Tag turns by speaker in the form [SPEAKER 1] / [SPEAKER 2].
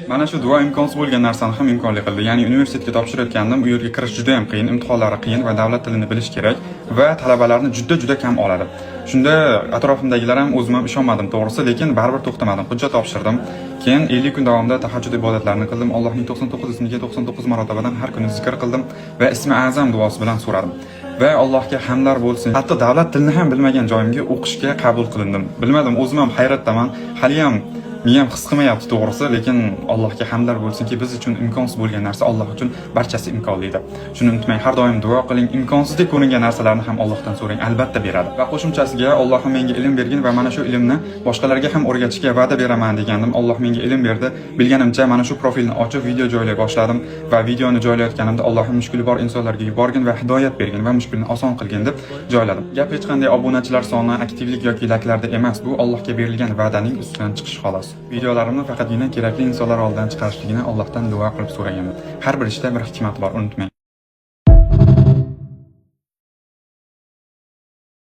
[SPEAKER 1] Mana shu duo imkonsiz bo'lgan narsani ham imkonli qildi. Ya'ni universitetga topshirayotgandim, u yerga kirish juda ham qiyin, imtihonlari qiyin va davlat tilini bilish kerak va talabalarni juda kam oladi. Shunda atrofimdagilar ham o'zim ham ishonmadim to'g'risi, lekin baribir to'xtamadim. Hujjat topshirdim. Keyin 50 kun davomida tahajjud ibodatlarini qildim. Allohning 99 ismiga 99 marotabadan har kuni zikr qildim va ismi azam duosi bilan so'radim. Va Allohga hamdlar bo'lsin. Hatto davlat tilini ham bilmagan joyimga o'qishga qabul qilindim. Bilmadim, o'zim ham hayratdaman. Hali ham miyam his qilmayapti to'g'risi, lekin Allohga hamdlar bo'lsinki, biz uchun imkonsiz bo'lgan narsa Alloh uchun barchasi imkonli edi. Shuni unutmang, har doim duo qiling. Imkonsizdek ko'ringan narsalarni ham Allohdan so'rang, albatta beradi. Va qo'shimchasiga Allohim menga ilm bergin va mana shu ilmni boshqalarga ham o'rgatishga va'da beraman degandim. Alloh menga ilm berdi. Bilganimcha mana shu profilni ochib video joylay boshladim va videoni joylayotganimda Allohim mushkuli bor insonlarga yuborgin va hidoyat bergin va mushkulni oson qilgin deb joyladim. Gap hech qanday obunachilar soni, aktivlik yoki layklarda emas. Bu Allohga berilgan va'daning ustidan chiqish xolos. Videolarimni faqatgina kerakli insonlar oldidan chiqarishligini Allohdan duo qilib so'raganman. Har bir ishda bir hikmat bor, unutmang.